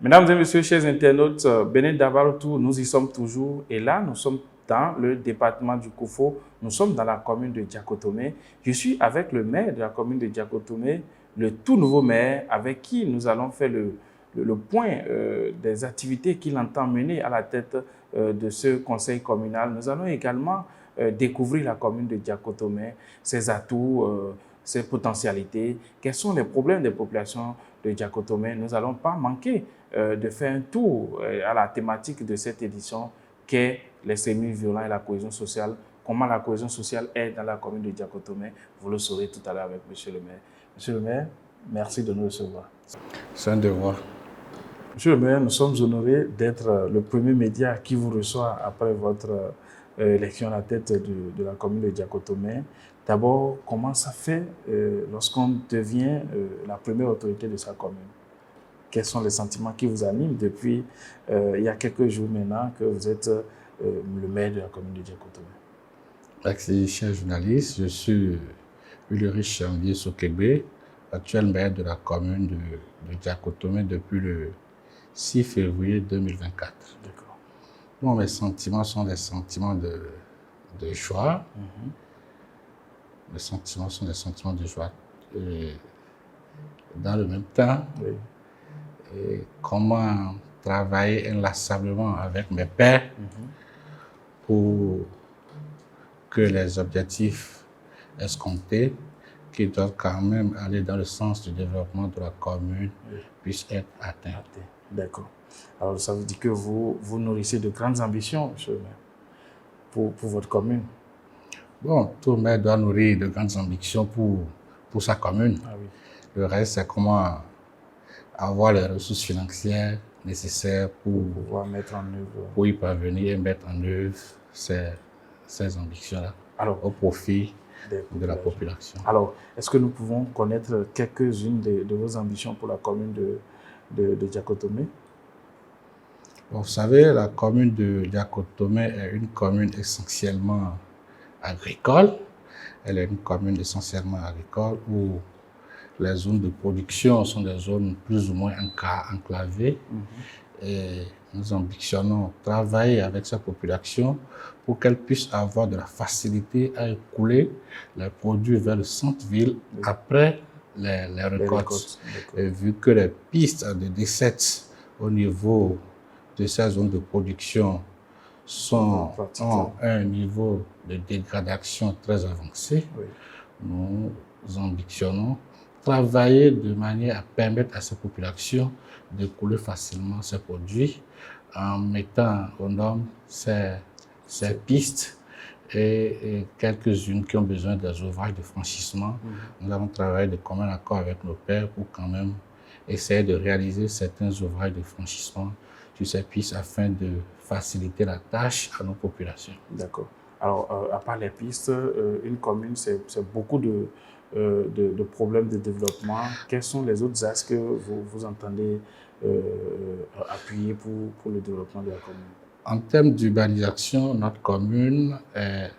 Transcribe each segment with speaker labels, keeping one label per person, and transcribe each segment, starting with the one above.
Speaker 1: Mesdames et messieurs, chers internautes, Benin Dabaroutou, nous y sommes toujours. Et là, nous sommes dans le département du Koufo. Nous sommes dans la commune de Diakotomé. Je suis avec le maire de la commune de Diakotomé, le tout nouveau maire, avec qui nous allons faire le point des activités qu'il entend mener à la tête de ce conseil communal. Nous allons également découvrir la commune de Diakotomé, ses atouts, ses potentialités, quels sont les problèmes des populations de Diakotomé. Nous n'allons pas manquer de faire un tour à la thématique de cette édition qu'est l'extrémisme violent et la cohésion sociale. Comment la cohésion sociale est dans la commune de Diakotomé, vous le saurez tout à l'heure avec M. le maire. Monsieur le maire, merci de nous recevoir.
Speaker 2: C'est un devoir.
Speaker 1: Monsieur le maire, nous sommes honorés d'être le premier média qui vous reçoit après votre élection à la tête de la commune de Diakotomé. D'abord, comment ça fait lorsqu'on devient la première autorité de sa commune? Quels sont les sentiments qui vous animent depuis il y a quelques jours maintenant que vous êtes le maire de la commune de Diakotomé?
Speaker 2: Merci, cher journaliste. Je suis Ulrich Janvier Sokegbe, actuel maire de la commune de Diakotomé depuis le 6 février 2024.
Speaker 1: D'accord.
Speaker 2: Bon, mes sentiments sont des sentiments de joie. Mes sentiments sont des sentiments de joie. Et dans le même temps,
Speaker 1: Oui.
Speaker 2: et comment travailler inlassablement avec mes pairs pour que les objectifs escomptés, qui doivent quand même aller dans le sens du développement de la commune, puissent être atteints.
Speaker 1: D'accord. Alors, ça veut dire que vous nourrissez de grandes ambitions, monsieur le maire, pour votre commune.
Speaker 2: Bon, tout maire doit nourrir de grandes ambitions pour sa commune.
Speaker 1: Ah oui.
Speaker 2: Le reste, c'est comment avoir les ressources financières nécessaires pour
Speaker 1: pouvoir mettre en œuvre.
Speaker 2: Pour y parvenir et mettre en œuvre ces ambitions-là au profit de la population.
Speaker 1: Alors, est-ce que nous pouvons connaître quelques-unes de vos ambitions pour la commune de Diakotomé?
Speaker 2: Bon, vous savez, la commune de Diakotomé est une commune essentiellement agricole. Elle est une commune essentiellement agricole où les zones de production sont des zones plus ou moins enclavées. Et nous ambitionnons travailler avec sa population pour qu'elle puisse avoir de la facilité à écouler les produits vers le centre-ville après les récoltes. Et vu que les pistes de décès au niveau de ces zones de production ont un niveau de dégradation très avancé, nous ambitionnons travailler de manière à permettre à ces populations d'écouler facilement ces produits en mettant aux normes ces pistes et quelques-unes qui ont besoin des ouvrages de franchissement. Nous avons travaillé de commun accord avec nos pairs pour quand même essayer de réaliser certains ouvrages de franchissement sur ces pistes afin de faciliter la tâche à nos populations.
Speaker 1: D'accord. Alors, à part les pistes, une commune, c'est beaucoup de problèmes de développement. Quels sont les autres axes que vous entendez appuyer pour le développement de la commune?
Speaker 2: En termes d'urbanisation, notre commune est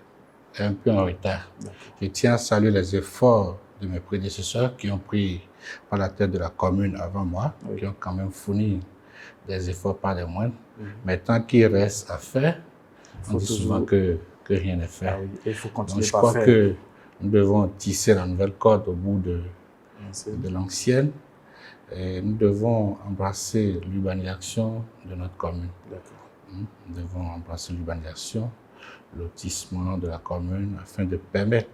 Speaker 2: un peu en retard. Je tiens à saluer les efforts de mes prédécesseurs qui ont pris par la tête de la commune avant moi, qui ont quand même fourni des efforts pas des moindres. Mais tant qu'il reste à faire, on dit souvent que rien n'est fait.
Speaker 1: Il faut continuer.
Speaker 2: Donc, je crois que nous devons tisser la nouvelle corde au bout de l'ancienne. Et nous devons embrasser l'urbanisation de notre commune. Nous devons embrasser l'urbanisation, le lotissement de la commune afin de permettre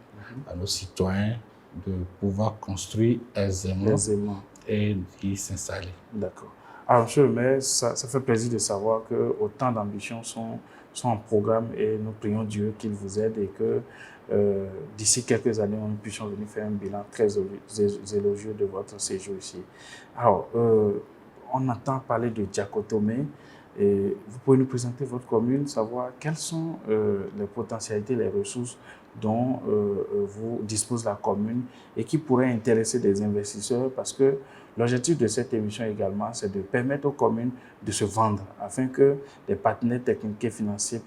Speaker 2: à nos citoyens de pouvoir construire aisément et d'y s'installer.
Speaker 1: D'accord. Alors, monsieur le maire, ça fait plaisir de savoir que autant d'ambitions sont en programme et nous prions Dieu qu'il vous aide et que d'ici quelques années, nous puissions venir faire un bilan très élogieux de votre séjour ici. Alors, on entend parler de Diakotomé. Et vous pouvez nous présenter votre commune, savoir quelles sont les potentialités, les ressources dont vous dispose la commune et qui pourraient intéresser des investisseurs, parce que l'objectif de cette émission également, c'est de permettre aux communes de se vendre afin que les partenaires techniques et financiers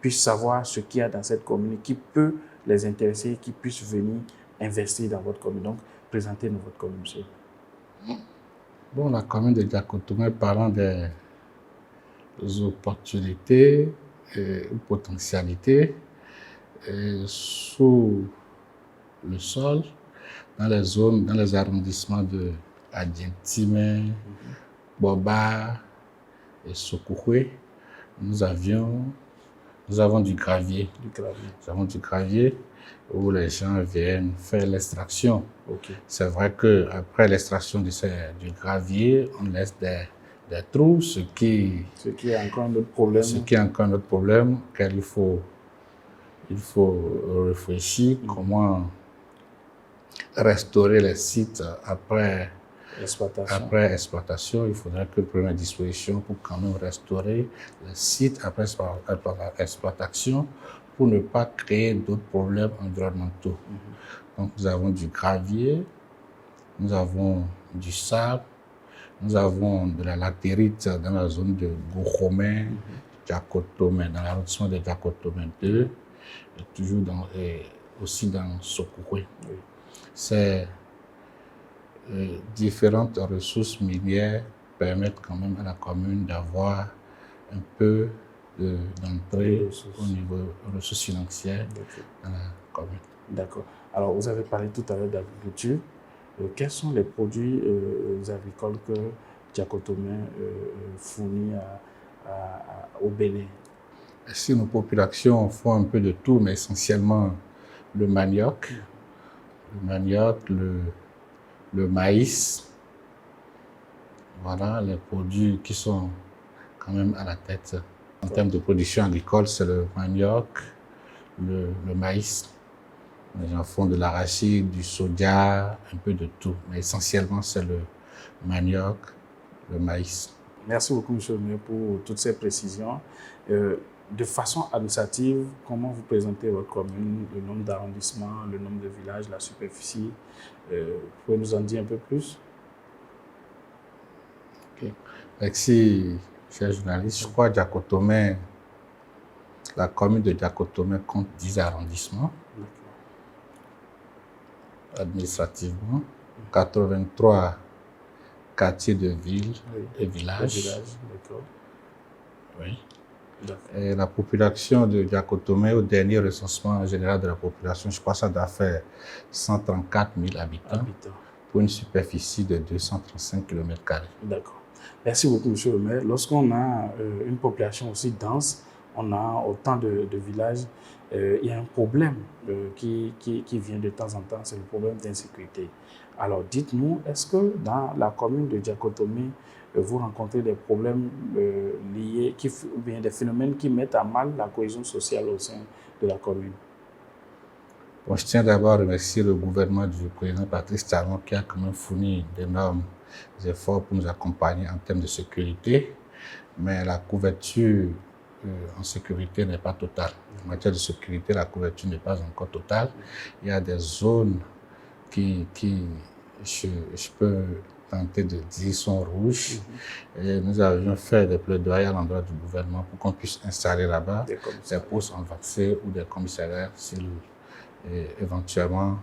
Speaker 1: puissent savoir ce qu'il y a dans cette commune qui peut les intéresser et qui puissent venir investir dans votre commune. Donc, présentez-nous votre commune, monsieur.
Speaker 2: Bon, la commune de Diakotomé, parlant des opportunités et potentialités, sous le sol, dans les zones, dans les arrondissements de Adientime, Boba et Sokoué, nous avons du gravier. Nous avons du gravier où les gens viennent faire l'extraction.
Speaker 1: Ok.
Speaker 2: C'est vrai qu'après l'extraction du gravier, on laisse des trous, ce qui
Speaker 1: est encore un autre problème.
Speaker 2: Car il faut réfléchir comment restaurer les sites après exploitation. Il faudrait que prenne des dispositions pour quand même restaurer les sites après exploitation pour ne pas créer d'autres problèmes environnementaux. Donc nous avons du gravier, nous avons du sable, nous avons de la latérite dans la zone de Gouromé, Diakotomé, dans l'arrondissement de Diakotomé 2, et toujours aussi dans Sokoué.
Speaker 1: Oui.
Speaker 2: Ces différentes ressources minières permettent quand même à la commune d'avoir un peu d'entrée au niveau des ressources financières dans la commune.
Speaker 1: D'accord. Alors, vous avez parlé tout à l'heure d'agriculture. Quels sont les produits agricoles que Diakotomé fournit au Bénin?
Speaker 2: Si nos populations font un peu de tout, mais essentiellement le manioc, le maïs, voilà les produits qui sont quand même à la tête. En termes de production agricole, c'est le manioc, le maïs. Les gens font de l'arachide, du soja, un peu de tout. Mais essentiellement, c'est le manioc, le maïs.
Speaker 1: Merci beaucoup, M. le maire, pour toutes ces précisions. De façon administrative, comment vous présentez votre commune, le nombre d'arrondissements, le nombre de villages, la superficie? Vous pouvez nous en dire un peu plus?
Speaker 2: Okay. Merci, cher journaliste. Je crois que la commune de Diakotomé compte 10 arrondissements. Administrativement, 83 quartiers de ville et villages. Oui. Et la population de Diakotomé, au dernier recensement général de la population, je crois que ça doit faire 134 000 habitants. Pour une superficie de 235 km².
Speaker 1: D'accord. Merci beaucoup, M. le maire. Lorsqu'on a une population aussi dense, on a autant de villages, il y a un problème qui vient de temps en temps, c'est le problème d'insécurité. Alors, dites-nous, est-ce que dans la commune de Diakotomé, vous rencontrez des problèmes liés, ou bien des phénomènes qui mettent à mal la cohésion sociale au sein de la commune?
Speaker 2: Bon, je tiens d'abord à remercier le gouvernement du président Patrice Talon qui a quand même fourni d'énormes efforts pour nous accompagner en termes de sécurité, mais la couverture en sécurité n'est pas totale. En matière de sécurité, la couverture n'est pas encore totale. Il y a des zones qui je peux tenter de dire sont rouges. Et nous avions fait des plaidoyers à l'endroit du gouvernement pour qu'on puisse installer là-bas des postes en vaccin ou des commissariats éventuellement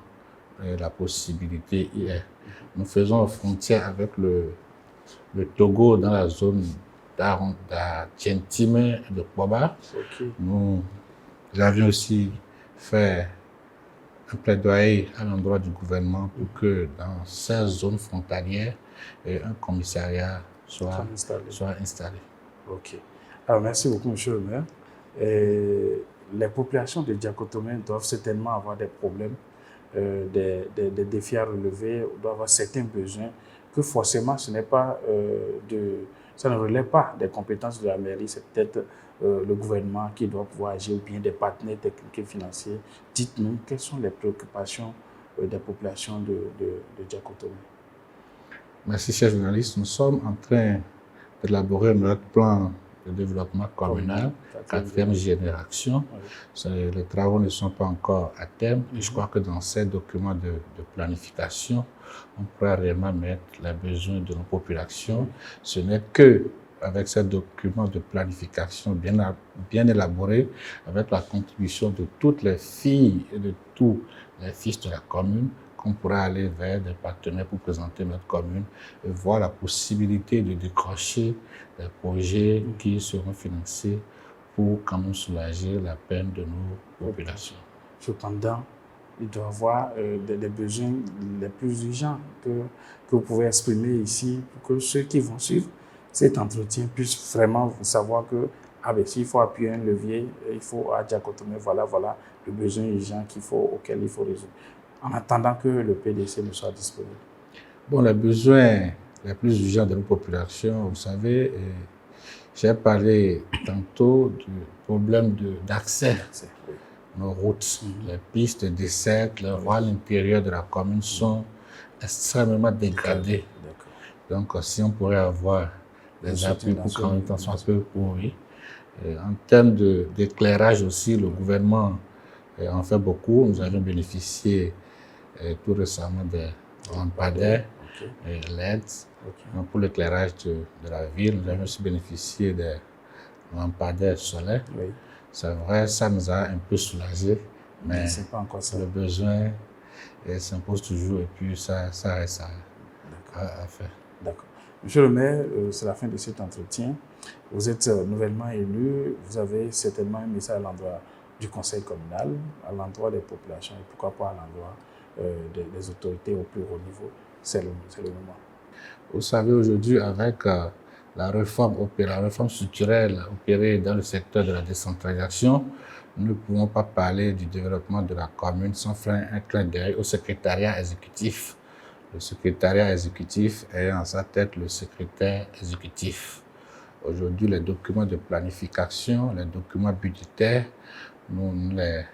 Speaker 2: la possibilité y est. Nous faisons frontière avec le Togo dans la zone d'Adientime et de Boba. Nous avions aussi fait un plaidoyer à l'endroit du gouvernement pour que dans ces zones frontalières, un commissariat soit installé.
Speaker 1: Ok. Alors, merci beaucoup, M. le maire. Les populations de Diakotomé doivent certainement avoir des problèmes, des défis à relever, doivent avoir certains besoins que forcément ça ne relève pas des compétences de la mairie, c'est peut-être le gouvernement qui doit pouvoir agir ou bien des partenaires techniques et financiers. Dites-nous, quelles sont les préoccupations des populations de Diakotomé?
Speaker 2: Merci, cher journaliste. Nous sommes en train d'élaborer notre plan de développement communal, 4e génération. Les travaux ne sont pas encore à terme. Et je crois que dans ces documents de planification, on pourra réellement mettre les besoins de nos populations. Ce n'est qu'avec ces documents de planification bien élaborés, avec la contribution de toutes les filles et de tous les fils de la commune, qu'on pourra aller vers des partenaires pour présenter notre commune et voir la possibilité de décrocher des projets qui seront financés pour quand même soulager la peine de nos populations.
Speaker 1: Cependant, il doit y avoir des besoins les plus urgents que vous pouvez exprimer ici pour que ceux qui vont suivre cet entretien puissent vraiment savoir que s'il faut appuyer un levier, il faut à Diakotomé, voilà le besoin urgent auquel il faut résoudre. En attendant que le PDC ne soit disponible.
Speaker 2: Bon, les besoins les plus urgents de nos populations, vous savez, j'ai parlé tantôt du problème d'accès.
Speaker 1: Oui.
Speaker 2: Nos routes, les pistes de dessert, les voies à l'intérieur de la commune sont extrêmement dégradées. Donc, si on pourrait avoir des appuis pour quand même un peu pourri. En termes d'éclairage aussi, le gouvernement en fait beaucoup. Nous avons bénéficié tout récemment des lampadaires LED pour l'éclairage de la ville. Nous avons aussi bénéficié des lampadaires solaires.
Speaker 1: Oui.
Speaker 2: C'est vrai, ça nous a un peu soulagé, mais
Speaker 1: pas encore ça.
Speaker 2: Le besoin s'impose toujours et puis ça reste à faire.
Speaker 1: D'accord. Monsieur le maire, c'est la fin de cet entretien. Vous êtes nouvellement élu, vous avez certainement un message à l'endroit du conseil communal, à l'endroit des populations et pourquoi pas à l'endroit des autorités au plus haut niveau. C'est le moment.
Speaker 2: Vous savez, aujourd'hui, avec la réforme structurelle opérée dans le secteur de la décentralisation, nous ne pouvons pas parler du développement de la commune sans faire un clin d'œil au secrétariat exécutif. Le secrétariat exécutif ayant en sa tête le secrétaire exécutif. Aujourd'hui, les documents de planification, les documents budgétaires, nous les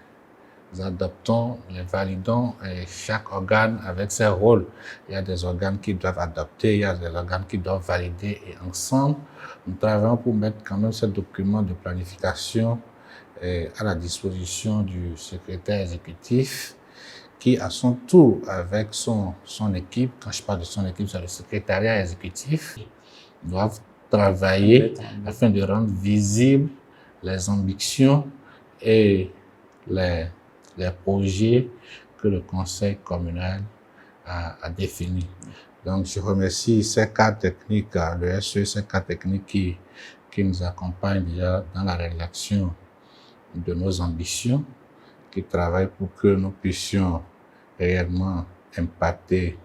Speaker 2: adoptons, les validons, et chaque organe avec ses rôles. Il y a des organes qui doivent adopter, il y a des organes qui doivent valider, et ensemble, nous travaillons pour mettre quand même ces documents de planification à la disposition du secrétaire exécutif, qui à son tour, avec son équipe, quand je parle de son équipe, c'est le secrétariat exécutif, doivent travailler afin de rendre visibles les ambitions et les projets que le conseil communal a définis. Donc, je remercie ces cadres techniques, le SE, ces cadres techniques qui nous accompagnent déjà dans la réalisation de nos ambitions, qui travaillent pour que nous puissions réellement impacter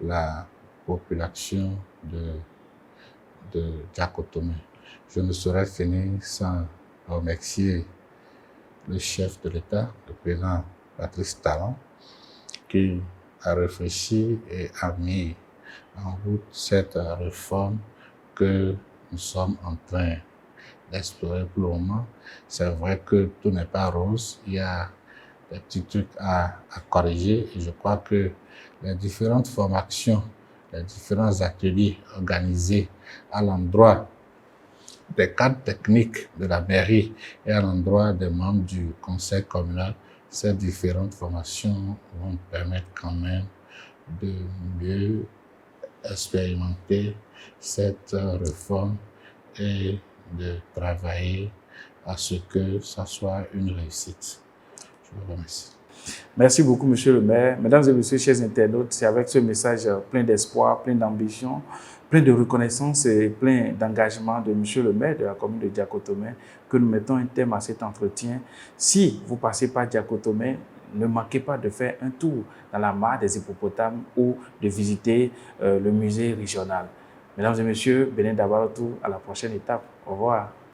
Speaker 2: la population de Diakotomé. Je ne saurais finir sans remercier le chef de l'État, le président Patrice Talon, qui a réfléchi et a mis en route cette réforme que nous sommes en train d'explorer pour le moment. C'est vrai que tout n'est pas rose, il y a des petits trucs à corriger et je crois que les différentes formations, les différents ateliers organisés à l'endroit des cadres techniques de la mairie et à l'endroit des membres du conseil communal, ces différentes formations vont permettre quand même de mieux expérimenter cette réforme et de travailler à ce que ça soit une réussite. Je vous remercie.
Speaker 1: Merci beaucoup, monsieur le maire. Mesdames et messieurs, chers internautes, c'est avec ce message plein d'espoir, plein d'ambition, plein de reconnaissance et plein d'engagement de monsieur le maire de la commune de Diakotomé que nous mettons un terme à cet entretien. Si vous passez par Diakotomé, ne manquez pas de faire un tour dans la mare des hippopotames ou de visiter le musée régional. Mesdames et messieurs, Benin Dabarotou, à la prochaine étape. Au revoir.